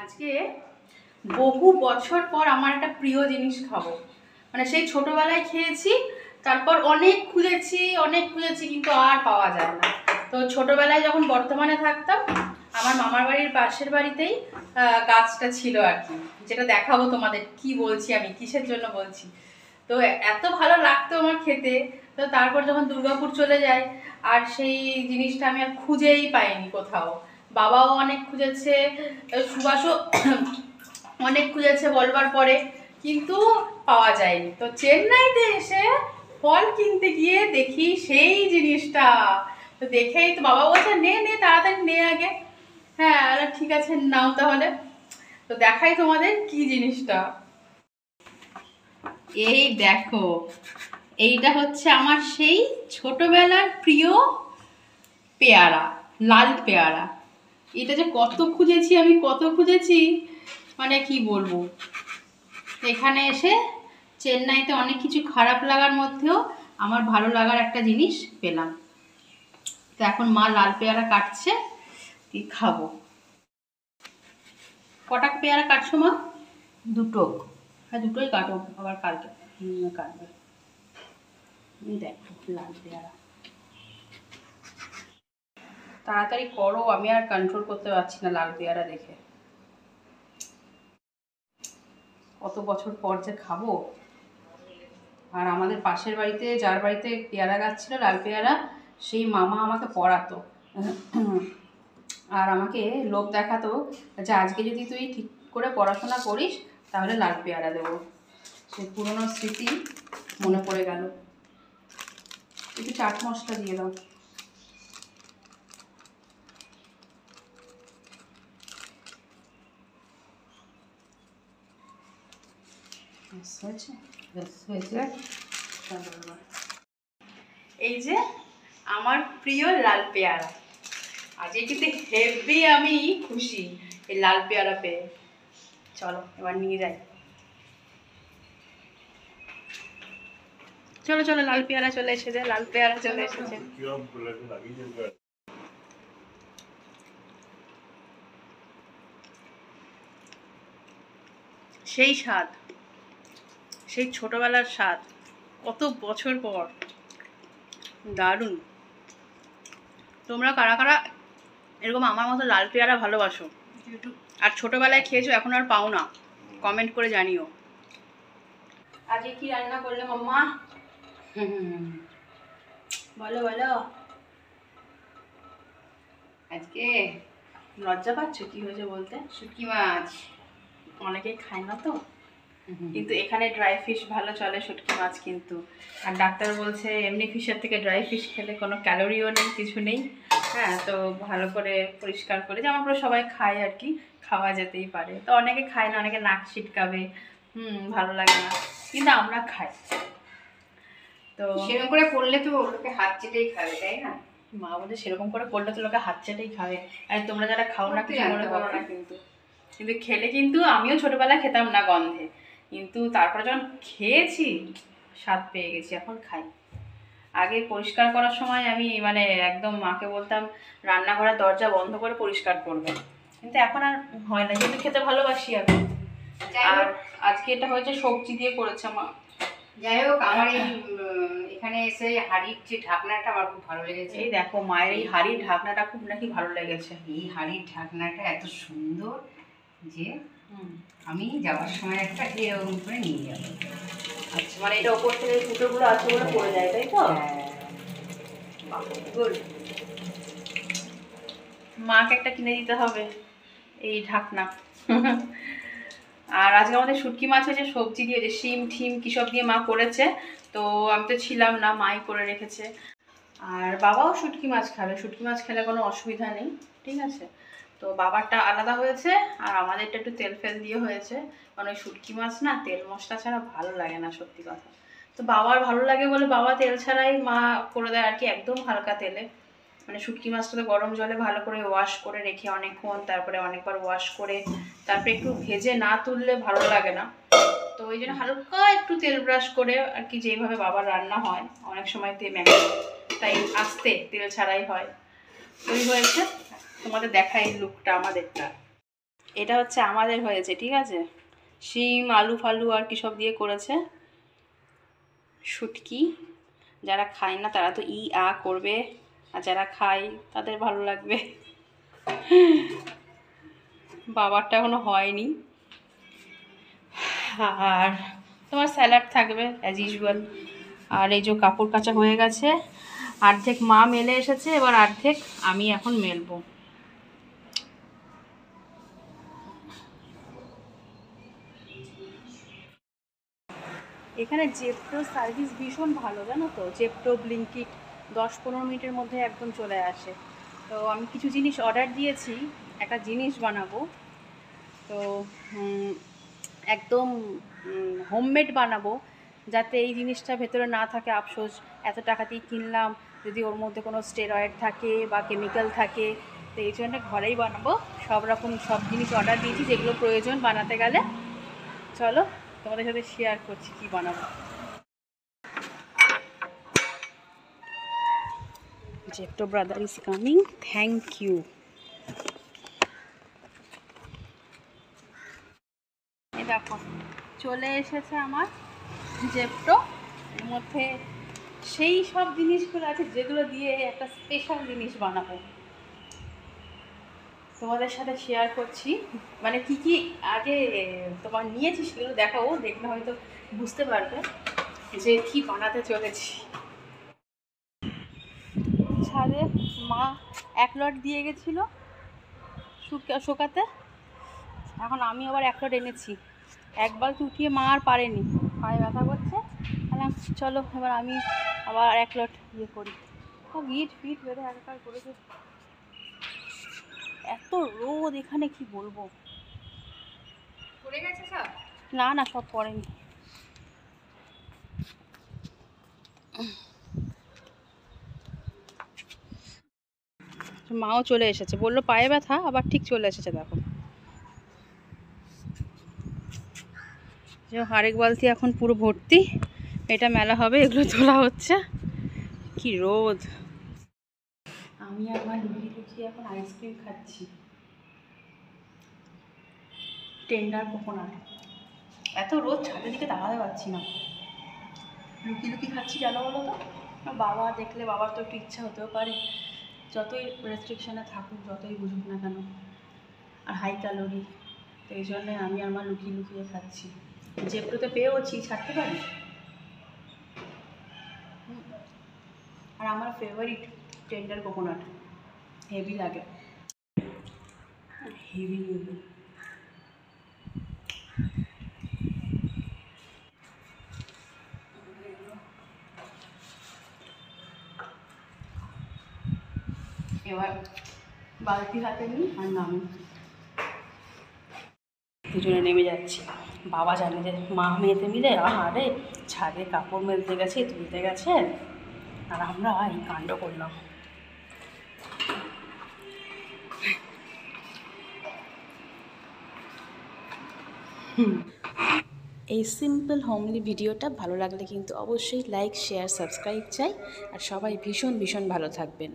আজকে বহু বছর পর আমার একটা প্রিয় জিনিস খাবো। মানে সেই ছোটবেলায় খেয়েছি, তারপর অনেক খুঁজেছি কিন্তু আর পাওয়া যায় না। তো ছোটবেলায় যখন বর্ধমানে থাকতাম, আমার মামার বাড়ির পাশের বাড়িতেই গাছটা ছিল আর কি, যেটা দেখাবো তোমাদের। কি বলছি আমি, কিসের জন্য বলছি। তো এত ভালো লাগতো আমার খেতে। তো তারপর যখন দুর্গাপুর চলে যাই, আর সেই জিনিসটা আমি আর খুঁজেই পাইনি কোথাও। বাবাও অনেক খুঁজেছে, সুভাষও অনেক খুঁজেছে বলবার পরে, কিন্তু পাওয়া যায়নি। তো চেন্নাইতে এসে ফল কিনতে গিয়ে দেখি সেই জিনিসটা। তো দেখেই তো বাবা বলছে নে নে তাড়াতাড়ি নে আগে। হ্যাঁ, ঠিক আছে নাও তাহলে। তো দেখাই তোমাদের কি জিনিসটা। এই দেখো, এইটা হচ্ছে আমার সেই ছোটবেলার প্রিয় পেয়ারা, লাল পেয়ারা। এটা যে কত খুঁজেছি মানে কি বলবো। এখানে এসে চেন্নাইতে অনেক কিছু খারাপ লাগার মধ্যেও আমার ভালো লাগার একটা জিনিস পেলাম। তো এখন মা লাল পেয়ারা কাটছে, খাবো। কটা পেয়ারা কাটছো মা? দুটো। হ্যাঁ, দুটোই কাটো, আবার কাটবে কাটবে। দেখো লাল পেয়ারা, তাড়াতাড়ি করো, আমি আর কন্ট্রোল করতে পারছি না লাল পেয়ারা দেখে। কত বছর পর যে খাবো। আর আমাদের পাশের বাড়িতে, যার বাড়িতে পেয়ারা গাছ ছিল লাল পেয়ারা, সেই মামা আমাকে পড়াতো আর আমাকে লোভ দেখাতো যে আজকে যদি তুই ঠিক করে পড়াশোনা করিস তাহলে লাল পেয়ারা দেবো। সেই পুরনো স্মৃতি মনে পড়ে গেল। একটু চাট মশলা দিয়ে দাও। এই যে আমার প্রিয় লাল পেয়ারা। আজকে কিন্তু হেভি আমি খুশি এই লাল পেয়ারা পেয়ে। চলো এবার নিয়ে যাই। চলো চলো, লাল পেয়ারা চলে এসেছে, লাল পেয়ারা চলে এসেছে। সেই স্বাদ, সেই ছোটবেলার স্বাদ, কত বছর পর। দারুণ। তোমরা কারা কারা এরকম আমার মতো লাল পেয়ারা ভালোবাসো আর ছোটবেলায় খেয়েছো, এখন আর পাও না, কমেন্ট করে জানিও। আজকে কি রান্না করলে মাম্মা? বলো বলো। আজকে লজ্জা পাচ্ছ কি হয়েছে বলতে? শুটকি মাছ। অনেকেই খায় না তো, কিন্তু এখানে ড্রাই ফিশ ভালো চলে, শুটকি মাছ কিন্তু। আর ডাক্তার বলছে এমনি ফিশের থেকে ড্রাই ফিশ খেলে কোনো ক্যালোরিও নেই, কিছু নেই। হ্যাঁ, তো ভালো করে পরিষ্কার করে, যেমন করে সবাই খায় আর কি, খাওয়া যেতেই পারে। তো অনেকে খায় না, অনেকে নাক ছিটকাবে, ভালো লাগে না, কিন্তু আমরা খাই। তো সেরকম করে করলে তো লোকে হাত চেটেই খাবে, তাই না? মা বলছে সেরকম করে করলে তো লোকে হাত চেটেই খাবে। আর তোমরা যারা খাও না কিছু মনে করো না, কিন্তু কিন্তু খেলে, কিন্তু আমিও ছোটবেলায় খেতাম না গন্ধে, কিন্তু তারপরে যখন খেয়েছি স্বাদ পেয়ে গেছি, এখন খাই। আগে পরিষ্কার করার সময় আমি মানে একদম মাকে বলতাম রান্নাঘরের দরজা বন্ধ করে পরিষ্কার করবে, কিন্তু এখন আর হয় না, যেহেতু খেতে ভালোবাসি আমি। আর আজকে এটা হয়েছে সবজি দিয়ে করেছে মা। যাই হোক, আমার এই এখানে এসে হাঁড়ির যে ঢাকনাটা আমার খুব ভালো লেগেছে। এই দেখো মায়ের এই হাঁড়ির ঢাকনাটা খুব নাকি ভালো লেগেছে। এই হাঁড়ির ঢাকনাটা এত সুন্দর যে আমি যাওয়ার সময় একটা এরকম করে নিয়ে যাবো। আচ্ছা, মানে এটা ওপর থেকে ফুটোগুলো আছে বলে পড়ে যায়, তাই তো? গুড। মাকে একটা কিনে দিতে হবে এই ঢাকনা। আর আজকে আমাদের শুটকি মাছ হয়েছে সবজি দিয়ে, যে শিম ঠিম কী সব দিয়ে মা করেছে। তো আমি তো ছিলাম না, মাই করে রেখেছে। আর বাবাও শুটকি মাছ খাবে, শুটকি মাছ খেলে কোনো অসুবিধা নেই, ঠিক আছে। তো বাবারটা আলাদা হয়েছে আর আমাদেরটা একটু তেল ফেল দিয়ে হয়েছে, কারণ ওই শুটকি মাছ না তেল মশলা ছাড়া ভালো লাগে না, সত্যি কথা। তো বাবার ভালো লাগে বলে বাবা তেল ছাড়াই মা করে দেয় আর কি, একদম হালকা তেলে। মানে শুটকি মাছটাতে গরম জলে ভালো করে ওয়াশ করে রেখে অনেকক্ষণ, তারপরে অনেকবার ওয়াশ করে, তারপরে একটু ভেজে না তুললে ভালো লাগে না। তো ওই জন্য হালকা একটু তেল ব্রাশ করে আর কি, যেভাবে বাবার রান্না হয় অনেক সময় তাই আস্তে তেল ছাড়াই হয়। ওই হয়েছে, তোমাদের দেখাই লুকটা আমাদেরটা। এটা হচ্ছে আমাদের হয়েছে, ঠিক আছে? শিম আলু ফালু আর কি সব দিয়ে করেছে। শুটকি, যারা খায় না তারা তো করবে, আর যারা খায় তাদের ভালো লাগবে। বাবারটা এখনো হয়নি। আর তোমার স্যালাড থাকবে অ্যাজ ইউজুয়াল। আর এই যে কাপড় কাচা হয়ে গেছে, অর্ধেক মা মেলে এসেছে, এবার অর্ধেক আমি এখন মেলবো। এখানে জেপ্টো সার্ভিস ভীষণ ভালো, জানো তো? জেপ্টো, ব্লিঙ্কিট 10-15 মিনিটের মধ্যে একদম চলে আসে। তো আমি কিছু জিনিস অর্ডার দিয়েছি, একটা জিনিস বানাবো। তো একদম হোমমেড বানাবো, যাতে এই জিনিসটা ভেতরে না থাকে আফসোস, এত টাকাতেই কিনলাম, যদি ওর মধ্যে কোনো স্টেরয়েড থাকে বা কেমিক্যাল থাকে। তো এই জন্য ঘরেই বানাবো। সব জিনিস অর্ডার দিয়েছি যেগুলো প্রয়োজন বানাতে গেলে। চলো তোমাদের সাথে শেয়ার করছি কি বানাবো। Zepto brother is coming, thank you. এই দেখো চলে এসেছে আমার জেপ্টো। এর মধ্যে সেই সব জিনিসগুলো আছে যেগুলো দিয়ে একটা স্পেশাল জিনিস বানাবো, তোমাদের সাথে শেয়ার করছি। মানে কি কি আগে তোমার নিয়েছি সেগুলো দেখাবো, দেখলে হয়তো বুঝতে পারবে যে কি বানাতে চলেছি। ছাদে মা 1 লট দিয়ে গেছিলো শোকাতে, এখন আমি আবার 1 লট এনেছি। একবার উঠিয়ে মা আর পারেনি, পায়ে ব্যথা করছে। বললাম চলো এবার আমি আবার 1 লট ইয়ে করি। গিট ফিট বেঁধে একাকার করেছে। এত রোদ এখানে কি বলবো। পড়ে গেছে সব? না না, সব পড়েনি। মাও চলে এসেছে, বললো পায়ে ব্যথা, আবার ঠিক চলে এসেছে। দেখো যে আরেক বালতি এখন পুরো ভর্তি, এটা মেলা হবে, এগুলো তোলা হচ্ছে। কি রোদ। আমি আমার লুকিয়ে লুকিয়ে এখন আইসক্রিম খাচ্ছি, টেন্ডার কোকোনাট। এত রোদ, ছাদের দিকে দাঁড়াতে পারছি না, লুকিয়ে লুকিয়ে খাচ্ছি। কেন বলো তো? বাবা দেখলে বাবার তো একটু ইচ্ছা হতেও পারে, যতই রেস্ট্রিকশানে থাকুক, যতই বুঝুক না কেন, আর হাই ক্যালোরি। তো এই জন্যে আমি আমার লুকিয়ে লুকিয়ে খাচ্ছি। জেপ্টোতে পেয়েওছি, ছাড়তে পারি। আর আমার ফেভারিট টেন্ডার কোকোনাট, হেভি লাগে, হেভি। এবার বালতি হাতে নিই আর নামি, দুজনে নেমে যাচ্ছি। বাবা জানে যে মা মেয়েতে মিলে আরে ছাদে কাপড় মেলতে গেছে, তুলতে গেছে, আর আমরা এই কাণ্ড করলাম। এই সিম্পল হোমলি ভিডিওটা ভালো লাগলে কিন্তু অবশ্যই লাইক, শেয়ার, সাবস্ক্রাইব চাই। আর সবাই ভীষণ ভীষণ ভালো থাকবেন।